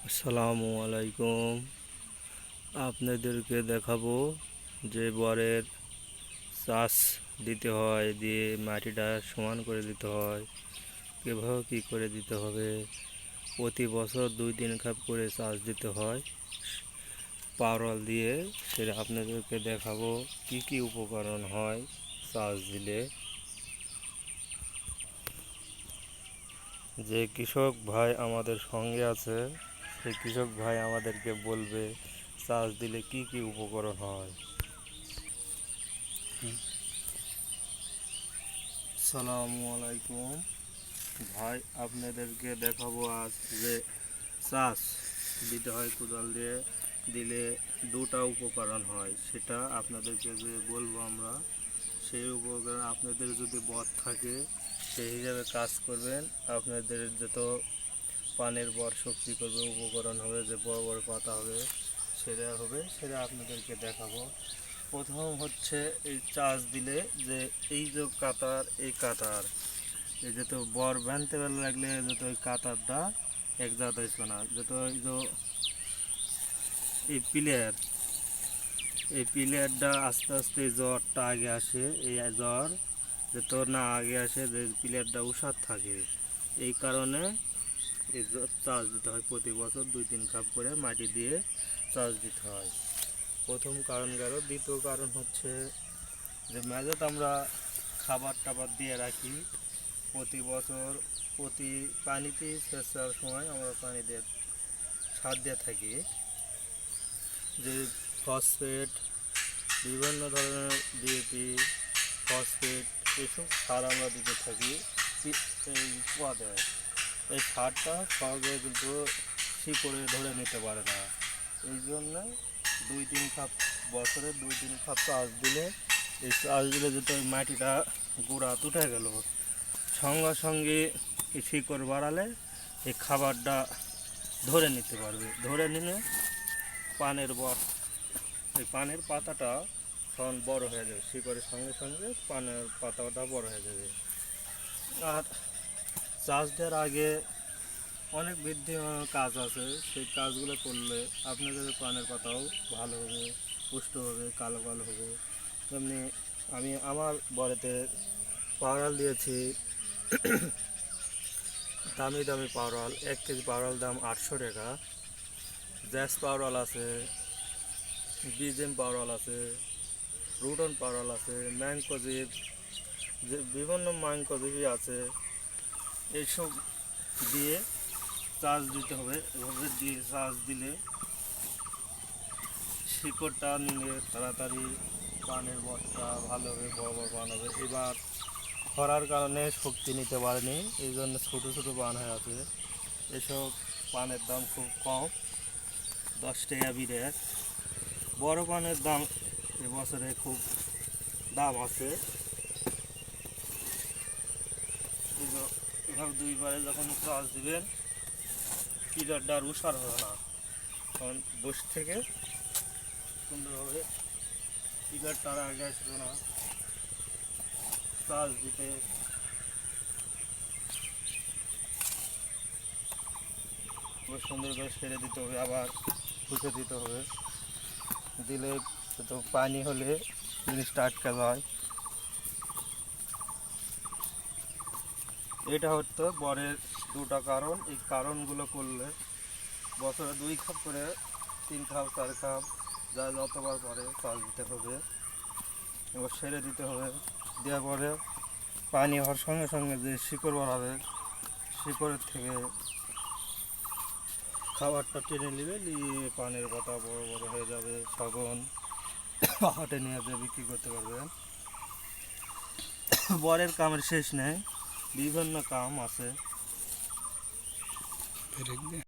আসসালামু আলাইকুম। আপনাদেরকে দেখাবো যে বরের চাষ দিতে হয়, দিয়ে মাটিটা সমান করে দিতে হয়, কীভাবে কী করে দিতে হবে। প্রতি বছর 2-3 খাপ করে চাষ দিতে হয় পাওরাল দিয়ে। সেটা আপনাদেরকে দেখাবো কি কি উপকরণ হয় চাষ দিলে। যে কৃষক ভাই আমাদের সঙ্গে আছে, সেই কৃষক ভাই আমাদেরকে বলবে চাষ দিলে কি কি উপকরণ হয়। আসসালামু আলাইকুম ভাই, আপনাদেরকে দেখাবো আজ যে চাষ দিতে হয় কোদাল দিয়ে, দিলে দুটা উপকরণ হয়, সেটা আপনাদেরকে যে বলবো আমরা। সেই উপকরণ আপনাদের যদি বর থাকে সেই হিসাবে কাজ করবেন। আপনাদের যত পানের বর শক্তি করবে উপকরণ হবে, যে বড় বড় পাতা হবে সেটা আপনাদেরকে দেখাবো। প্রথম হচ্ছে এই চাষ দিলে যে এই যে কাতার, এই কাতার এই যত বর বানতে ভালো লাগলে যত ওই কাতারটা এক জাত হয়েছে না, যত এই যে এই প্লেয়ারটা আস্তে আস্তে জ্বরটা আগে আসে। এই জ্বর যত না আগে আসে, যে প্লেয়ারটা উষার থাকে, এই কারণে এই চাষ দিতে হয়। প্রতি বছর 2-3 কাপ করে মাটি দিয়ে চাষ দিতে হয়। প্রথম কারণ গেল। দ্বিতীয় কারণ হচ্ছে যে মেঝেতে আমরা খাবার টাবার দিয়ে রাখি প্রতি বছর। প্রতি পানিতে সেচ দেওয়ার সময় আমরা পানি দিয়ে সার দিয়ে থাকি, যে ফসফেট, বিভিন্ন ধরনের ডিএপি, ফসফেট, এসব সার আমরা দিতে থাকি। এই পদে এই সারটা সহজে কিন্তু শিকড়ে ধরে নিতে পারে না। এই জন্য 2-3 কাপ, বছরে 2-3 কাপ চাষ দিলে, এই চাষ দিলে যদি ওই মাটিটা গোড়া উঠে গেল, সঙ্গে সঙ্গে এই শিকড় বাড়ালে এই খাবারটা ধরে নিতে পারবে। ধরে নিলে পানের বর, এই পানের পাতাটা তখন বড় হয়ে যাবে, শিকড়ের সঙ্গে সঙ্গে পানের পাতাটা বড় হয়ে যাবে। আর চাষ দেওয়ার আগে অনেক বৃদ্ধি কাজ আছে, সেই কাজগুলো করলে আপনাদের পানের পাতাও ভালো হবে, পুষ্ট হবে, কালো কালো হবে। তেমনি আমি আমার বরেতে পাওরাল দিয়েছি, দামি দামি পাওরাল। 1 কেজি পাওরাল দাম 800 টাকা। জ্যাস পাওরাল আছে, বিজেম পাওরাল আছে, রুটন পাওরাল আছে, ম্যাংকোজিব, যে বিভিন্ন ম্যাংকোজিবই আছে। এইসব দিয়ে চাষ দিতে হবে। এভাবে দিয়ে চাষ দিলে শিকড়টা নিলে তাড়াতাড়ি পানের বরটা ভালো হবে, বড় বড় পান হবে। এবার খরার কারণে শক্তি নিতে পারেনি, এই জন্য ছোটো ছোটো পান হয়ে আছে। এসব পানের দাম খুব কম, 10 টাকা বিড়ে। বড় পানের দাম এবছরে খুব দাম আছে। এভাবে 2বারে যখন চাষ দিবেন, পিলারটা আর উষার হবে না, তখন বসে থেকে সুন্দরভাবে পিলারটার আগে আসবে না। চাষ দিতে সুন্দর করে সেরে দিতে হবে, আবার ফুঁকে দিতে হবে। দিলে তো পানি হলে জিনিসটা আটকে যায়। এটা হচ্ছে বরের দুটা কারণ। এই কারণগুলো করলে বছরে 2 কাপ করে, 3 কাপ, 4 কাপ, যা যতবার পরে চাষ দিতে হবে। এবার সেরে দিতে হবে। দেওয়ার পরে পানি হওয়ার সঙ্গে সঙ্গে যে শিকড় বাড়াবে, শিকড়ের থেকে খাবারটা টেনে নেবে, নিয়ে পানের পাতা বড় বড় হয়ে যাবে, তখন হাটে নিয়ে যেয়ে বিক্রি করতে পারবেন। বরের কামের শেষ নেই, বিভিন্ন কাম আছে।